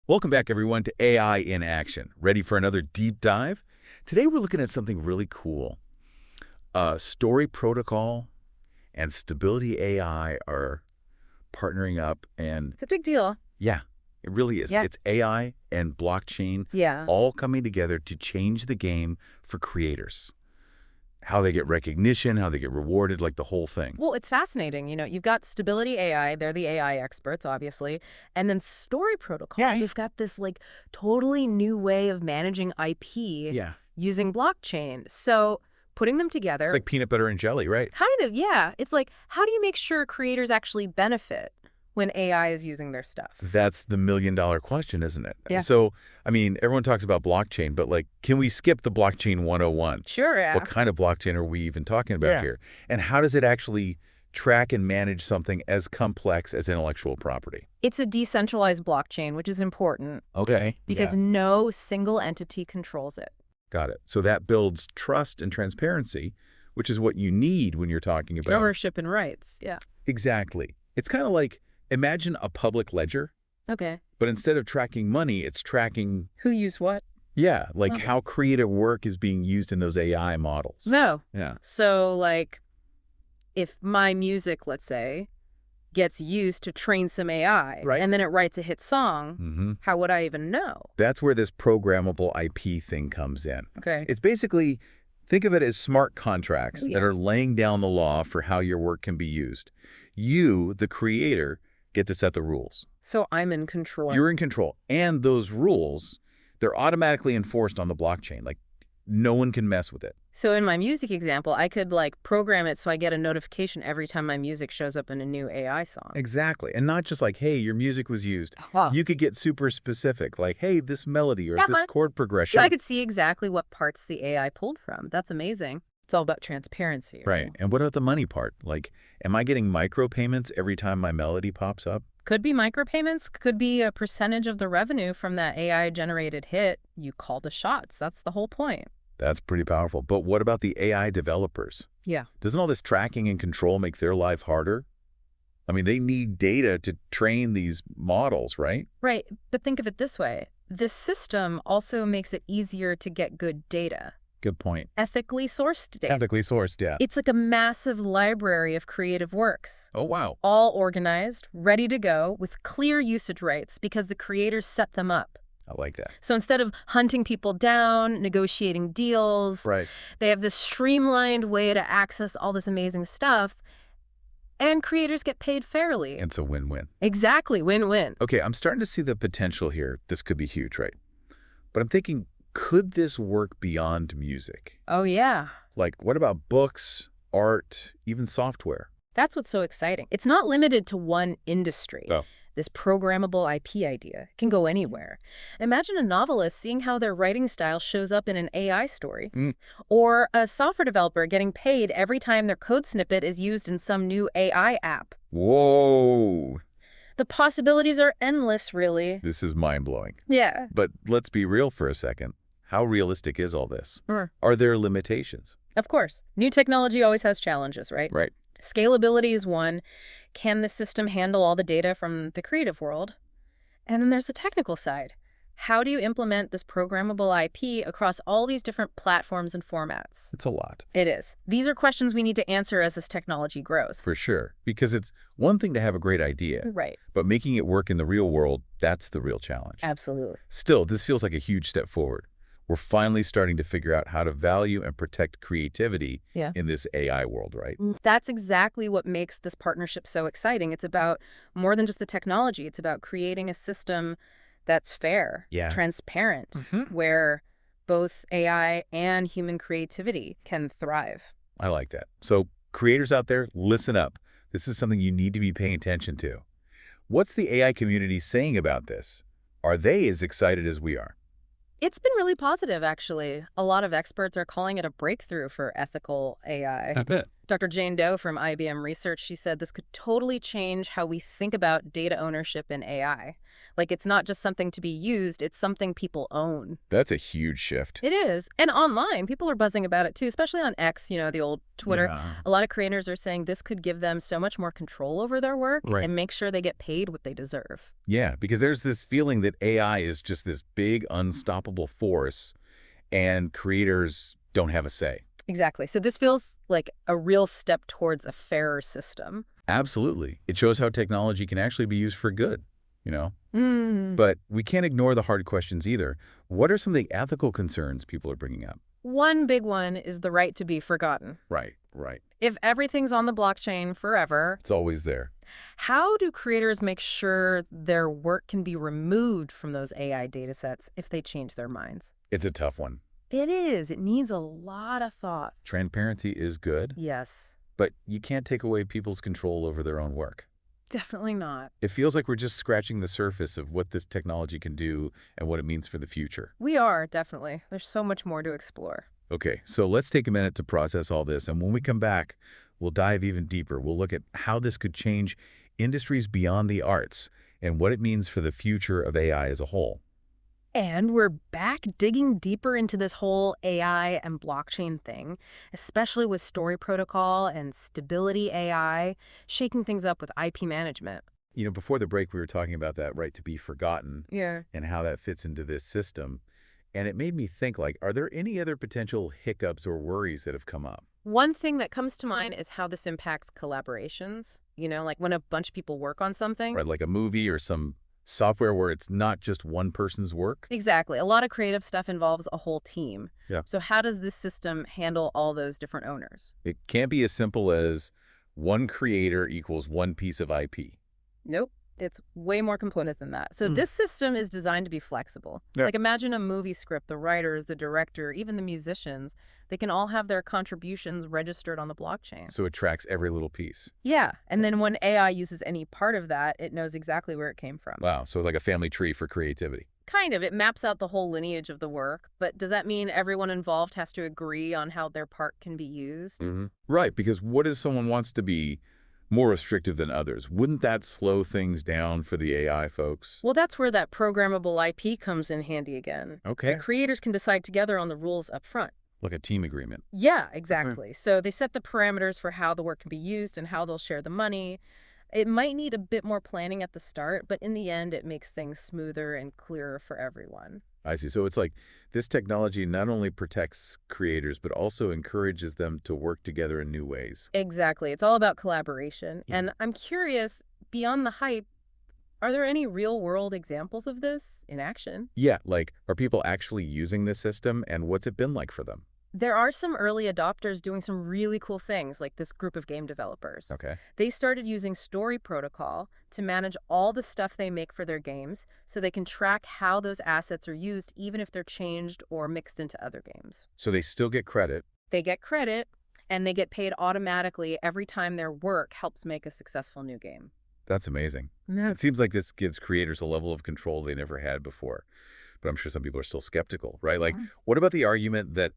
Welcome back, everyone, to AI in Action. Ready for another deep dive? Today, we're looking at something really cool. Story Protocol and Stability AI are partnering up, and It's a big deal. yeah, it really is. Yeah. It's AI and blockchain Yeah. all coming together to change the game for creators. How they get recognition, how they get rewarded, like the whole thing. Well, it's fascinating. You've got Stability AI. They're the AI experts, obviously. And then Story Protocol. Yeah. They've got this, totally new way of managing IP Yeah. using blockchain. So putting them together. It's like peanut butter and jelly, right? Kind of, yeah. It's like, how do you make sure creators actually benefit when AI is using their stuff? That's the million-dollar question, isn't it? Yeah. So, everyone talks about blockchain, but can we skip the blockchain 101? Sure, yeah. What kind of blockchain are we even talking about Yeah. here? And how does it actually track and manage something as complex as intellectual property? It's a decentralized blockchain, which is important Okay. because no single entity controls it. Got it. So that builds trust and transparency, which is what you need when you're talking about Ownership and rights, yeah. Exactly. It's kind of like, imagine a public ledger, Okay. but instead of tracking money, it's tracking, Who used what? Okay. how creative work is being used in those AI models. No. Yeah. So, if my music, let's say, gets used to train some AI, Right. and then it writes a hit song, how would I even know? That's where this programmable IP thing comes in. Okay. It's basically, think of it as smart contracts Yeah. that are laying down the law for how your work can be used. You, the creator, get to set the rules. So I'm in control. You're in control. And those rules, they're automatically enforced on the blockchain. No one can mess with it. So in my music example, I could, program it so I get a notification every time my music shows up in a new AI song. Exactly. And not just hey, your music was used. Wow. You could get super specific, hey, this melody or Yeah, this fine. chord progression. So I could see exactly what parts the AI pulled from. That's amazing. It's all about transparency. Right. And what about the money part? Am I getting micropayments every time my melody pops up? Could be micropayments, could be a percentage of the revenue from that AI-generated hit. You call the shots. That's the whole point. That's pretty powerful. But what about the AI developers? Yeah. Doesn't all this tracking and control make their life harder? They need data to train these models, right? Right. But think of it this way. This system also makes it easier to get good data. Good point. Ethically sourced data. Ethically sourced, yeah. It's like a massive library of creative works. Oh, wow. All organized, ready to go, with clear usage rights because the creators set them up. I like that. So instead of hunting people down, negotiating deals, Right. they have this streamlined way to access all this amazing stuff, and creators get paid fairly. It's a win-win. Exactly, win-win. Okay, I'm starting to see the potential here. This could be huge, right? But I'm thinking, could this work beyond music? Oh, yeah. What about books, art, even software? That's what's so exciting. It's not limited to one industry. Oh. This programmable IP idea can go anywhere. Imagine a novelist seeing how their writing style shows up in an AI story. Or a software developer getting paid every time their code snippet is used in some new AI app. Whoa! The possibilities are endless, really. This is mind-blowing. Yeah. But let's be real for a second. How realistic is all this? Sure. Are there limitations? Of course. New technology always has challenges, right? Right. Scalability is one. Can the system handle all the data from the creative world? And then there's the technical side. How do you implement this programmable IP across all these different platforms and formats? It's a lot. It is. These are questions we need to answer as this technology grows. For sure. Because it's one thing to have a great idea, Right. but making it work in the real world, that's the real challenge. Absolutely. Still, this feels like a huge step forward. We're finally starting to figure out how to value and protect creativity in this AI world, right? That's exactly what makes this partnership so exciting. It's about more than just the technology. It's about creating a system that's fair, transparent, where both AI and human creativity can thrive. I like that. So creators out there, listen up. This is something you need to be paying attention to. What's the AI community saying about this? Are they as excited as we are? It's been really positive, actually. A lot of experts are calling it a breakthrough for ethical AI. I bet. Dr. Jane Doe from IBM Research, she said this could totally change how we think about data ownership in AI. Like, it's not just something to be used, it's something people own. That's a huge shift. It is. And online, people are buzzing about it too, especially on X, the old Twitter. Yeah. A lot of creators are saying this could give them so much more control over their work Right. and make sure they get paid what they deserve. Yeah, because there's this feeling that AI is just this big, unstoppable force, and creators don't have a say. Exactly. So this feels like a real step towards a fairer system. Absolutely. It shows how technology can actually be used for good, you know? Mm. But we can't ignore the hard questions either. What are some of the ethical concerns people are bringing up? One big one is the right to be forgotten. Right, right. If everything's on the blockchain forever, It's always there. how do creators make sure their work can be removed from those AI datasets if they change their minds? It's a tough one. It is. It needs a lot of thought. Transparency is good, Yes. but you can't take away people's control over their own work. Definitely not. It feels like we're just scratching the surface of what this technology can do and what it means for the future. We are, definitely. There's so much more to explore. Okay, so let's take a minute to process all this, and when we come back, we'll dive even deeper. We'll look at how this could change industries beyond the arts and what it means for the future of AI as a whole. And we're back digging deeper into this whole AI and blockchain thing, especially with story protocol and stability AI, shaking things up with IP management. You know, before the break, we were talking about that right to be forgotten Yeah. and how that fits into this system. And it made me think, like, are there any other potential hiccups or worries that have come up? One thing that comes to mind is how this impacts collaborations. Like when a bunch of people work on something. Right, like a movie or some software where it's not just one person's work? Exactly. A lot of creative stuff involves a whole team. Yeah. So how does this system handle all those different owners? It can't be as simple as one creator equals one piece of IP. Nope. It's way more component than that. So this system is designed to be flexible. Yeah. Like imagine a movie script, the writers, the director, even the musicians, they can all have their contributions registered on the blockchain. So it tracks every little piece. Yeah. And then when AI uses any part of that, it knows exactly where it came from. Wow, so it's like a family tree for creativity. Kind of. It maps out the whole lineage of the work. But does that mean everyone involved has to agree on how their part can be used? Right, because what if someone wants to be more restrictive than others? Wouldn't that slow things down for the AI folks? Well, that's where that programmable IP comes in handy again. Okay. The creators can decide together on the rules up front. Like a team agreement. Yeah, exactly. So they set the parameters for how the work can be used and how they'll share the money. It might need a bit more planning at the start, but in the end, it makes things smoother and clearer for everyone. I see. So it's like this technology not only protects creators, but also encourages them to work together in new ways. Exactly. It's all about collaboration. Yeah. And I'm curious, beyond the hype, are there any real-world examples of this in action? Yeah, like, are people actually using this system, and what's it been like for them? There are some early adopters doing some really cool things, like this group of game developers. Okay. They started using Story Protocol to manage all the stuff they make for their games so they can track how those assets are used even if they're changed or mixed into other games. So they still get credit. They get credit, and they get paid automatically every time their work helps make a successful new game. That's amazing. Yeah. It seems like this gives creators a level of control they never had before. But I'm sure some people are still skeptical, right? Like, what about the argument that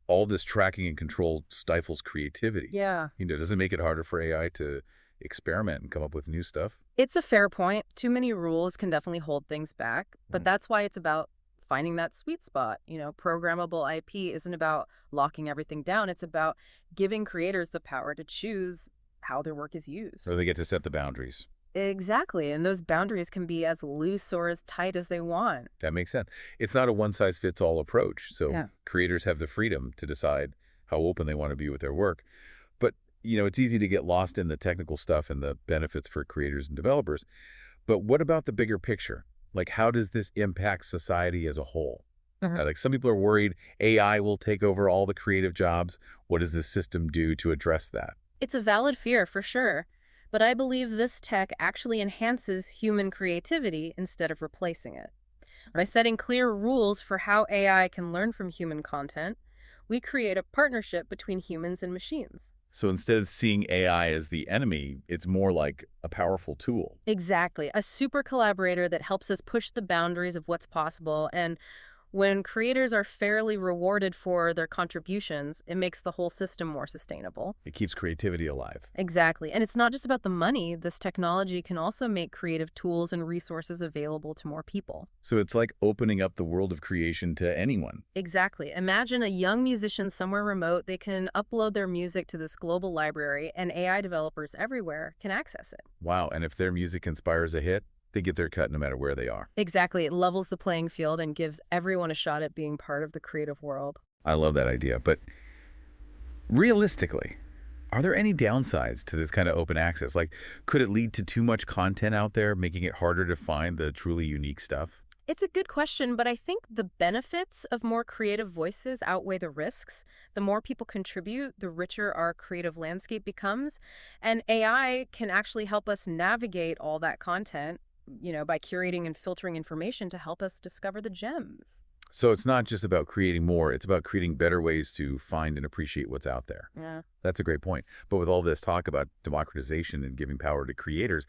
all this tracking and control stifles creativity? Yeah. Does it make it harder for AI to experiment and come up with new stuff? It's a fair point. Too many rules can definitely hold things back, but that's why it's about finding that sweet spot. Programmable IP isn't about locking everything down. It's about giving creators the power to choose how their work is used. Or they get to set the boundaries. Exactly. And those boundaries can be as loose or as tight as they want. That makes sense. It's not a one-size-fits-all approach. So Yeah. creators have the freedom to decide how open they want to be with their work. But, it's easy to get lost in the technical stuff and the benefits for creators and developers. But what about the bigger picture? Like, how does this impact society as a whole? Like, some people are worried AI will take over all the creative jobs. What does this system do to address that? It's a valid fear for sure. But I believe this tech actually enhances human creativity instead of replacing it. By setting clear rules for how AI can learn from human content, we create a partnership between humans and machines. So instead of seeing AI as the enemy, it's more like a powerful tool. Exactly. A super collaborator that helps us push the boundaries of what's possible. And When creators are fairly rewarded for their contributions, it makes the whole system more sustainable. It keeps creativity alive. Exactly. And it's not just about the money. This technology can also make creative tools and resources available to more people. So it's like opening up the world of creation to anyone. Exactly. Imagine a young musician somewhere remote. They can upload their music to this global library, and AI developers everywhere can access it. Wow, and if their music inspires a hit, they get their cut no matter where they are. Exactly. It levels the playing field and gives everyone a shot at being part of the creative world. I love that idea, but realistically, are there any downsides to this kind of open access? Like, could it lead to too much content out there, making it harder to find the truly unique stuff? It's a good question, but I think the benefits of more creative voices outweigh the risks. The more people contribute, the richer our creative landscape becomes. And AI can actually help us navigate all that content, by curating and filtering information to help us discover the gems. So it's not just about creating more, it's about creating better ways to find and appreciate what's out there. Yeah. That's a great point. But with all this talk about democratization and giving power to creators,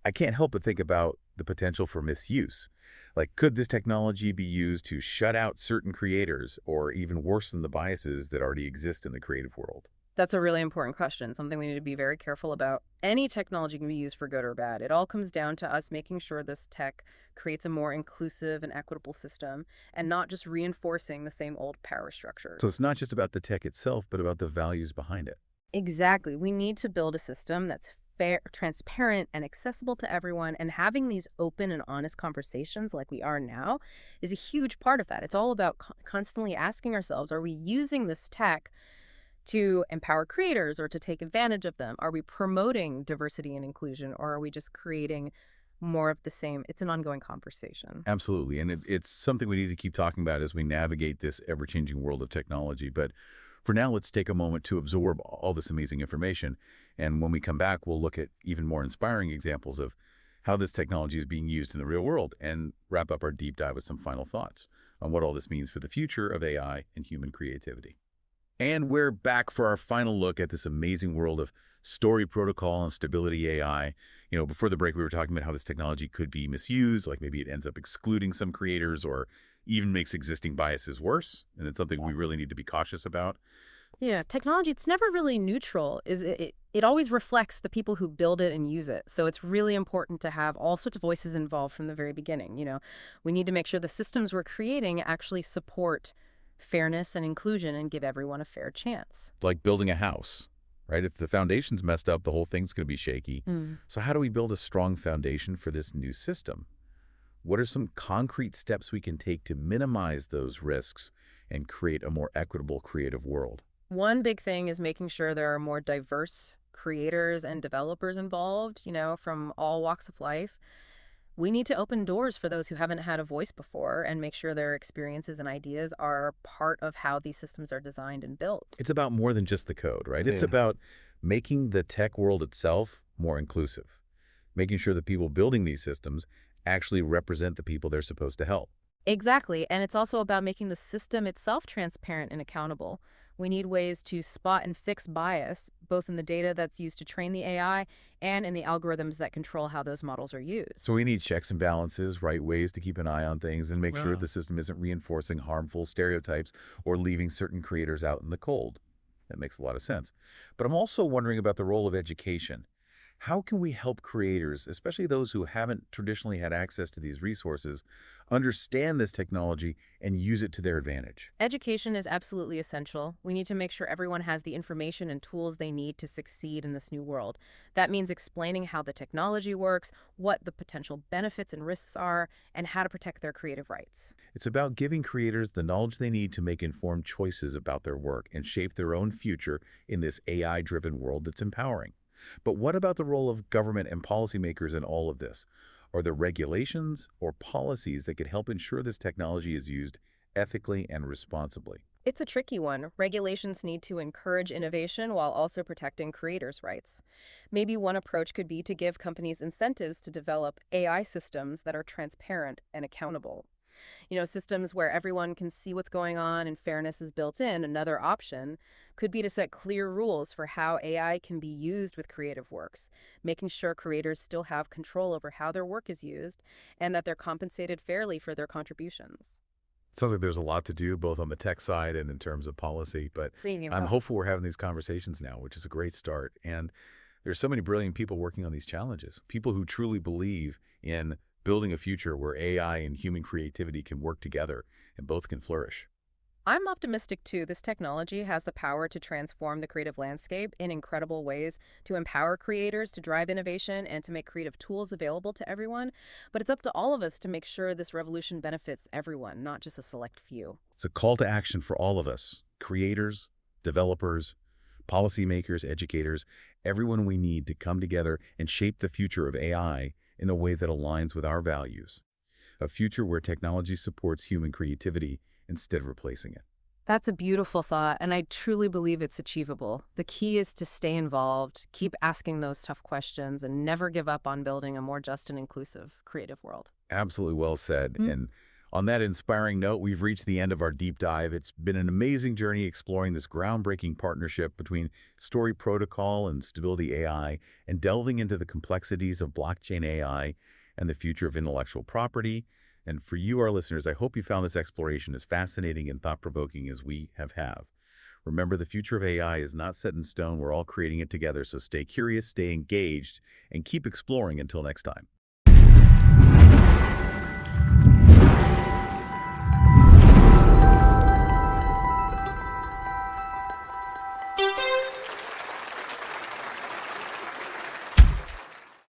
I can't help but think about the potential for misuse. Like, could this technology be used to shut out certain creators or even worsen the biases that already exist in the creative world? That's a really important question, something we need to be very careful about. Any technology can be used for good or bad. It all comes down to us making sure this tech creates a more inclusive and equitable system and not just reinforcing the same old power structures. So it's not just about the tech itself, but about the values behind it. Exactly. We need to build a system that's fair, transparent, and accessible to everyone. And having these open and honest conversations like we are now is a huge part of that. It's all about constantly asking ourselves, are we using this tech to empower creators or to take advantage of them? Are we promoting diversity and inclusion, or are we just creating more of the same? It's an ongoing conversation. Absolutely. And it's something we need to keep talking about as we navigate this ever-changing world of technology. But for now, let's take a moment to absorb all this amazing information. And when we come back, we'll look at even more inspiring examples of how this technology is being used in the real world and wrap up our deep dive with some final thoughts on what all this means for the future of AI and human creativity. And we're back for our final look at this amazing world of story protocol and stability AI. Before the break, we were talking about how this technology could be misused, like maybe it ends up excluding some creators or even makes existing biases worse. And it's something we really need to be cautious about. Yeah, technology, it's never really neutral. It always reflects the people who build it and use it. So it's really important to have all sorts of voices involved from the very beginning. We need to make sure the systems we're creating actually support fairness and inclusion and give everyone a fair chance. It's like building a house, right? If the foundation's messed up, the whole thing's going to be shaky. So how do we build a strong foundation for this new system? What are some concrete steps we can take to minimize those risks and create a more equitable creative world? One big thing is making sure there are more diverse creators and developers involved, from all walks of life. We need to open doors for those who haven't had a voice before and make sure their experiences and ideas are part of how these systems are designed and built. It's about more than just the code, right? It's about making the tech world itself more inclusive, making sure the people building these systems actually represent the people they're supposed to help. Exactly. And it's also about making the system itself transparent and accountable. We need ways to spot and fix bias, both in the data that's used to train the AI and in the algorithms that control how those models are used. So we need checks and balances, right ways to keep an eye on things and make sure the system isn't reinforcing harmful stereotypes or leaving certain creators out in the cold. That makes a lot of sense. But I'm also wondering about the role of education. How can we help creators, especially those who haven't traditionally had access to these resources, understand this technology and use it to their advantage? Education is absolutely essential. We need to make sure everyone has the information and tools they need to succeed in this new world. That means explaining how the technology works, what the potential benefits and risks are, and how to protect their creative rights. It's about giving creators the knowledge they need to make informed choices about their work and shape their own future in this AI-driven world that's empowering. But what about the role of government and policymakers in all of this? Are there regulations or policies that could help ensure this technology is used ethically and responsibly? It's a tricky one. Regulations need to encourage innovation while also protecting creators' rights. Maybe one approach could be to give companies incentives to develop AI systems that are transparent and accountable. Systems where everyone can see what's going on and fairness is built in. Another option could be to set clear rules for how AI can be used with creative works, making sure creators still have control over how their work is used and that they're compensated fairly for their contributions. Sounds like there's a lot to do, both on the tech side and in terms of policy, but I'm hopeful we're having these conversations now, which is a great start. And there's so many brilliant people working on these challenges, people who truly believe in building a future where AI and human creativity can work together and both can flourish. I'm optimistic too. This technology has the power to transform the creative landscape in incredible ways, to empower creators, to drive innovation, and to make creative tools available to everyone. But it's up to all of us to make sure this revolution benefits everyone, not just a select few. It's a call to action for all of us, creators, developers, policymakers, educators, everyone we need to come together and shape the future of AI in a way that aligns with our values. A future where technology supports human creativity instead of replacing it. That's a beautiful thought, and I truly believe it's achievable. The key is to stay involved, keep asking those tough questions, and never give up on building a more just and inclusive creative world. Absolutely well said. And on that inspiring note, we've reached the end of our deep dive. It's been an amazing journey exploring this groundbreaking partnership between Story Protocol and Stability AI and delving into the complexities of blockchain AI and the future of intellectual property. And for you, our listeners, I hope you found this exploration as fascinating and thought-provoking as we have. Remember, the future of AI is not set in stone. We're all creating it together, so stay curious, stay engaged, and keep exploring until next time.